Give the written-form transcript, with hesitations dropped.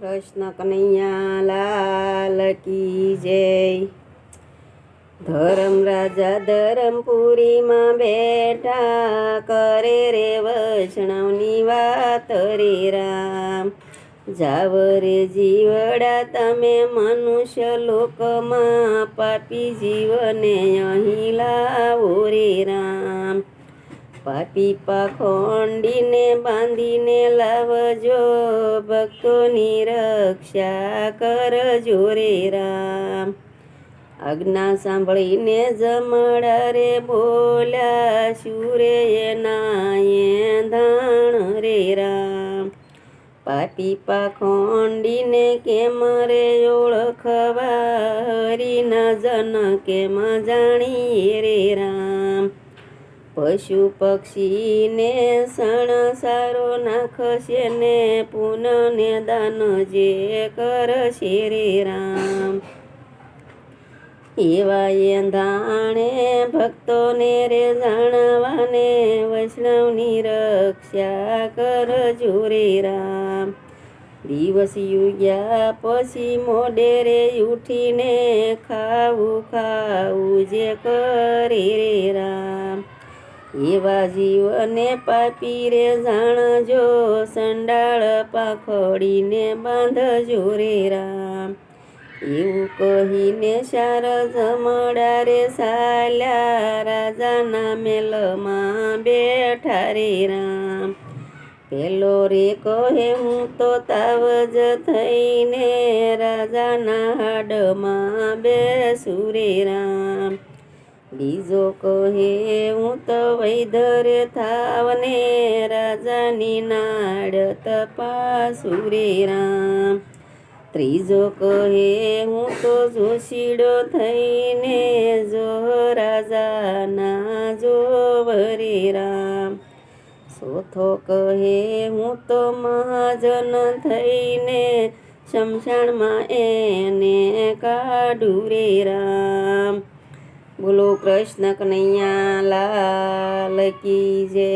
કૃષ્ણ કનૈયા લાલ કી જય। ધરમ રાજા ધરમપુરીમાં બેઠા, કરે રે વૈષ્ણવની વાત રે રામ। જાવ રે જીવડા તમે મનુષ્ય લોકમાં, પાપી જીવને અહીં લાવો રે રામ। પાપી પાખંડીને બાંધીને લાવજો, ભક્તોની રક્ષા કરજો રે રામ। આજ્ઞા સાંભળીને જમણા રે બોલ્યા, શુરે એના ધાણ રે રામ। પાપી પાખંડીને કેમ રે ઓળખવા, હરિના જન કેમ જાણીએ રે રામ। પશુ પક્ષીને સણસારો નાખશે ને, પુનઃને દાન જે કરશે રે રામ। એવા એંધાણે ભક્તોને રે જાણવાને, વૈષ્ણવની રક્ષા કરજો રે રામ। દિવસ યુગ્યા પછી મોડે રે ઉઠીને, ખાવું ખાવું જે કરે રે રામ। એવા જીવને પાપી રે જાણજો, સંડાળ પાખડીને બાંધજો રે રામ। એવું કહીને સાર જમડા રે સાલ્યા, રાજાના મેલમાં બેઠા રે રામ। પેલો રે કહે હું તો તાવ જ થઈને, રાજાના હાડમાં બેસું રે રામ। બીજો કહે હું તો વૈધર થાવને, રાજાની નાડ તપાસું રે રામ। ત્રીજો કહે હું તો જોશીડો થઈને, જો રાજાના જોવ રે રામ। ચોથો કહે હું તો મહાજન થઈને, શમશાનમાં એને કાઢું રે રામ। બોલો કૃષ્ણ કનૈયા લાલ કી જય।